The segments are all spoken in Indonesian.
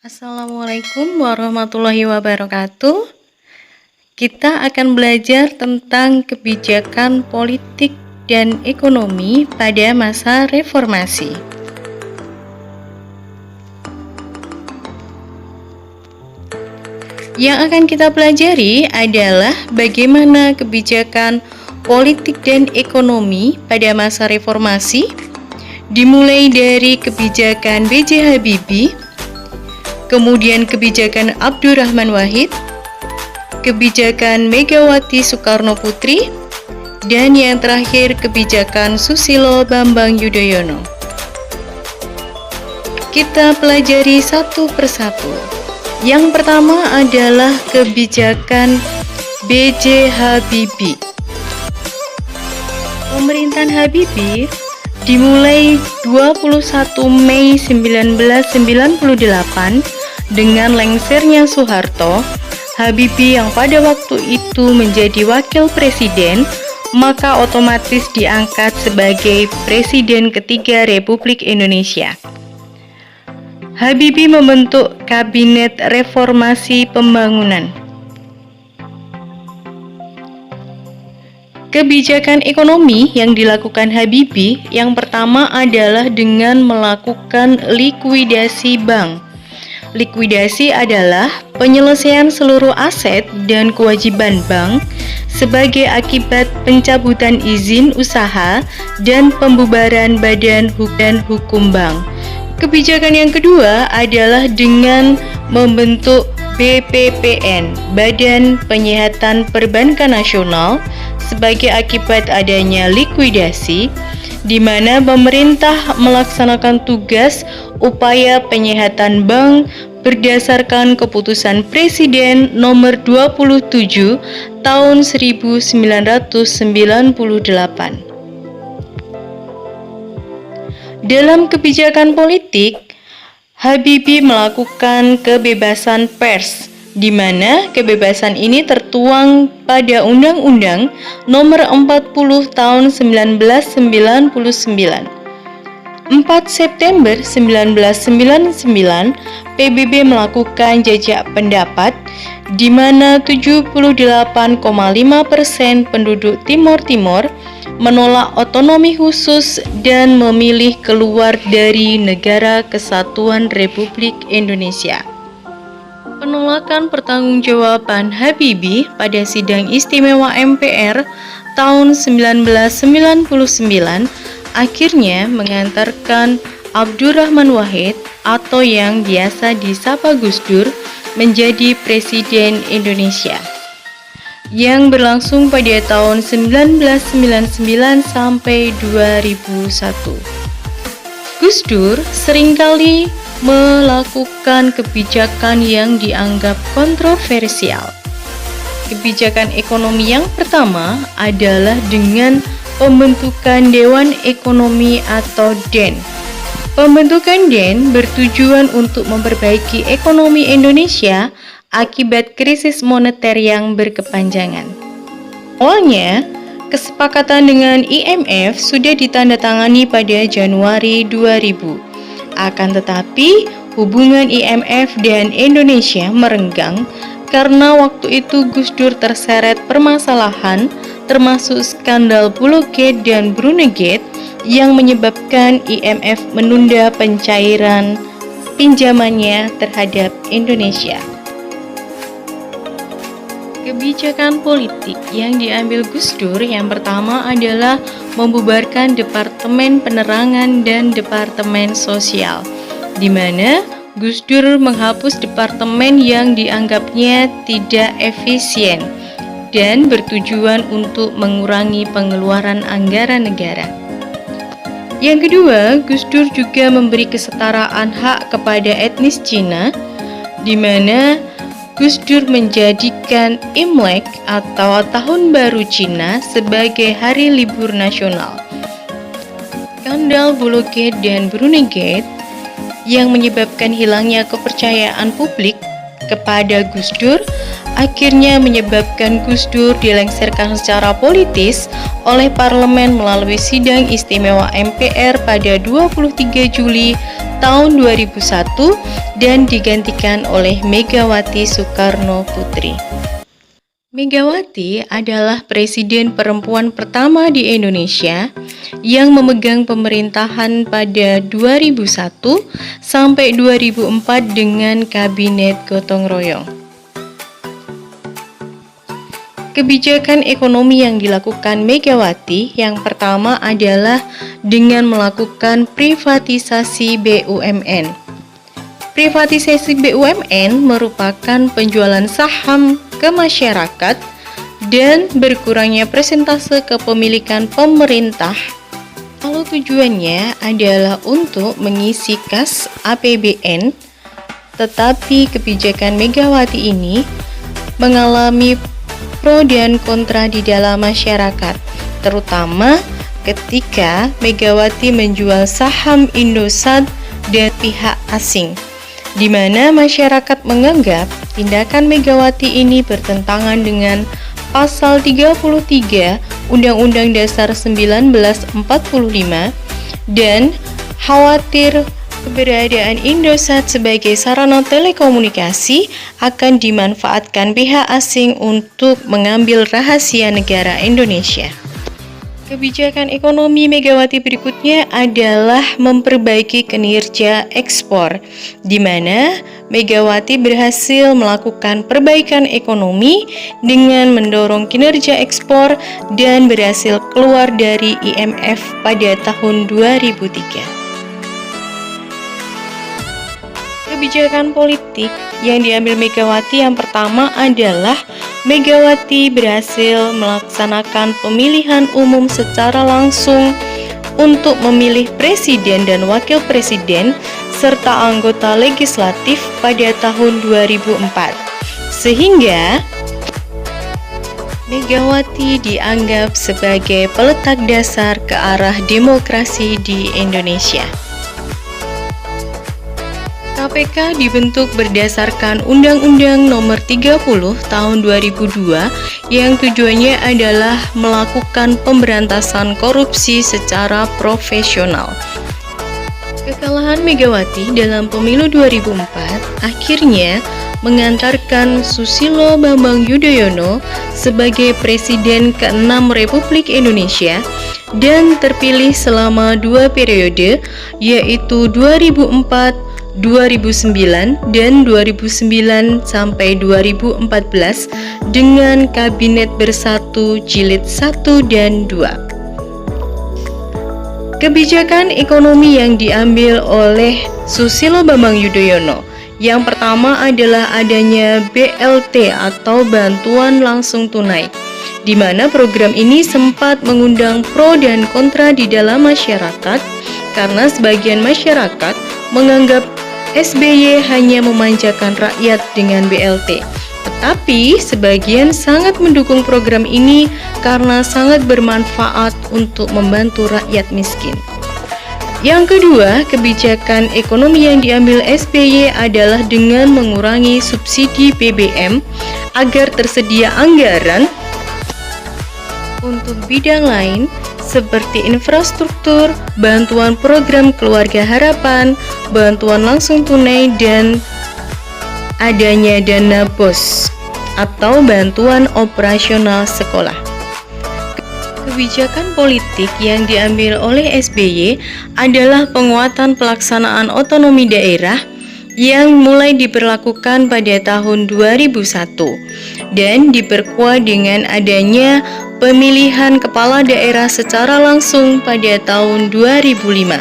Assalamualaikum warahmatullahi wabarakatuh. Kita akan belajar tentang kebijakan politik dan ekonomi pada masa reformasi. Yang akan kita pelajari adalah bagaimana kebijakan politik dan ekonomi pada masa reformasi, dimulai dari kebijakan B.J. Habibie, kemudian kebijakan Abdurrahman Wahid, kebijakan Megawati Soekarno Putri, dan yang terakhir kebijakan Susilo Bambang Yudhoyono. Kita pelajari satu persatu. Yang pertama adalah kebijakan B.J. Habibie. Pemerintahan Habibie dimulai 21 Mei 1998 dengan lengsernya Soeharto. Habibie yang pada waktu itu menjadi wakil presiden, maka otomatis diangkat sebagai presiden ketiga Republik Indonesia. Habibie membentuk Kabinet Reformasi Pembangunan. Kebijakan ekonomi yang dilakukan Habibie yang pertama adalah dengan melakukan likuidasi bank. Likuidasi adalah penyelesaian seluruh aset dan kewajiban bank sebagai akibat pencabutan izin usaha dan pembubaran badan hukum bank. Kebijakan yang kedua adalah dengan membentuk BPPN, Badan Penyihatan Perbankan Nasional, sebagai akibat adanya likuidasi, di mana pemerintah melaksanakan tugas upaya penyihatan bank berdasarkan keputusan Presiden nomor 27 tahun 1998. Dalam kebijakan politik, Habibie melakukan kebebasan pers, di mana kebebasan ini tertuang pada Undang-Undang Nomor 40 Tahun 1999. 4 September 1999, PBB melakukan jajak pendapat, di mana 78,5% penduduk Timor Timur menolak otonomi khusus dan memilih keluar dari Negara Kesatuan Republik Indonesia. Penolakan pertanggungjawaban Habibie pada sidang istimewa MPR tahun 1999 akhirnya mengantarkan Abdurrahman Wahid atau yang biasa disapa Gus Dur menjadi Presiden Indonesia, yang berlangsung pada tahun 1999 sampai 2001. Gus Dur seringkali melakukan kebijakan yang dianggap kontroversial. Kebijakan ekonomi yang pertama adalah dengan pembentukan Dewan Ekonomi atau DEN. Pembentukan DEN bertujuan untuk memperbaiki ekonomi Indonesia akibat krisis moneter yang berkepanjangan. Awalnya, kesepakatan dengan IMF sudah ditandatangani pada Januari 2000. Akan tetapi, hubungan IMF dan Indonesia merenggang karena waktu itu Gus Dur terseret permasalahan termasuk skandal Pulau Gate dan Brunei Gate yang menyebabkan IMF menunda pencairan pinjamannya terhadap Indonesia. Kebijakan politik yang diambil Gus Dur yang pertama adalah membubarkan Departemen Penerangan dan Departemen Sosial, di mana Gus Dur menghapus departemen yang dianggapnya tidak efisien dan bertujuan untuk mengurangi pengeluaran anggaran negara. Yang kedua, Gus Dur juga memberi kesetaraan hak kepada etnis Cina, di mana Gus Dur menjadikan Imlek atau Tahun Baru Cina sebagai hari libur nasional. Skandal Pulau Gate dan Brunei Gate yang menyebabkan hilangnya kepercayaan publik kepada Gus Dur akhirnya menyebabkan Gus Dur dilengsarkan secara politis oleh parlemen melalui sidang istimewa MPR pada 23 Juli tahun 2001 dan digantikan oleh Megawati Soekarno Putri. Megawati adalah presiden perempuan pertama di Indonesia yang memegang pemerintahan pada 2001 sampai 2004 dengan kabinet gotong royong. Kebijakan ekonomi yang dilakukan Megawati yang pertama adalah dengan melakukan privatisasi BUMN. Privatisasi BUMN merupakan penjualan saham ke masyarakat dan berkurangnya persentase kepemilikan pemerintah. Kalau tujuannya adalah untuk mengisi kas APBN, tetapi kebijakan Megawati ini mengalami pro dan kontra di dalam masyarakat, terutama ketika Megawati menjual saham Indosat dan pihak asing, di mana masyarakat menganggap tindakan Megawati ini bertentangan dengan Pasal 33 Undang-Undang Dasar 1945 dan khawatir keberadaan Indosat sebagai sarana telekomunikasi akan dimanfaatkan pihak asing untuk mengambil rahasia negara Indonesia. Kebijakan ekonomi Megawati berikutnya adalah memperbaiki kinerja ekspor, di mana Megawati berhasil melakukan perbaikan ekonomi dengan mendorong kinerja ekspor dan berhasil keluar dari IMF pada tahun 2003. Kebijakan politik yang diambil Megawati yang pertama adalah Megawati berhasil melaksanakan pemilihan umum secara langsung untuk memilih presiden dan wakil presiden serta anggota legislatif pada tahun 2004. Sehingga Megawati dianggap sebagai peletak dasar ke arah demokrasi di Indonesia. KPK dibentuk berdasarkan Undang-Undang Nomor 30 Tahun 2002 yang tujuannya adalah melakukan pemberantasan korupsi secara profesional. Kekalahan Megawati dalam pemilu 2004 akhirnya mengantarkan Susilo Bambang Yudhoyono sebagai Presiden ke-6 Republik Indonesia dan terpilih selama 2 periode, yaitu 2004, 2009 dan 2009 sampai 2014 dengan Kabinet Bersatu Jilid 1 dan 2. Kebijakan ekonomi yang diambil oleh Susilo Bambang Yudhoyono yang pertama adalah adanya BLT atau bantuan langsung tunai, di mana program ini sempat mengundang pro dan kontra di dalam masyarakat karena sebagian masyarakat menganggap SBY hanya memanjakan rakyat dengan BLT. Tetapi sebagian sangat mendukung program ini karena sangat bermanfaat untuk membantu rakyat miskin. Yang kedua, kebijakan ekonomi yang diambil SBY adalah dengan mengurangi subsidi BBM agar tersedia anggaran untuk bidang lain seperti infrastruktur, bantuan program keluarga harapan, bantuan langsung tunai, dan adanya dana BOS atau bantuan operasional sekolah. Kebijakan politik yang diambil oleh SBY adalah penguatan pelaksanaan otonomi daerah yang mulai diberlakukan pada tahun 2001 dan diperkuat dengan adanya pemilihan kepala daerah secara langsung pada tahun 2005.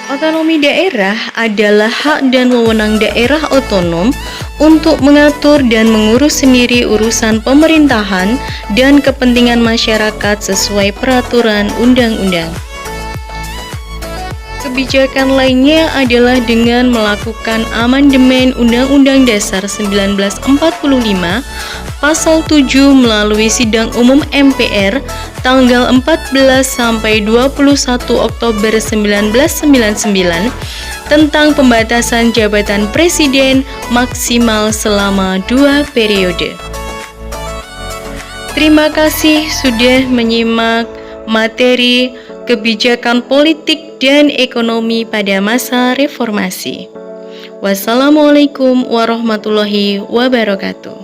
Otonomi daerah adalah hak dan wewenang daerah otonom untuk mengatur dan mengurus sendiri urusan pemerintahan dan kepentingan masyarakat sesuai peraturan undang-undang. Kebijakan lainnya adalah dengan melakukan amandemen Undang-Undang Dasar 1945 Pasal 7 melalui Sidang Umum MPR tanggal 14 sampai 21 Oktober 1999 tentang pembatasan jabatan presiden maksimal selama 2 periode. Terima kasih sudah menyimak materi kebijakan politik dan ekonomi pada masa reformasi. Wassalamualaikum warahmatullahi wabarakatuh.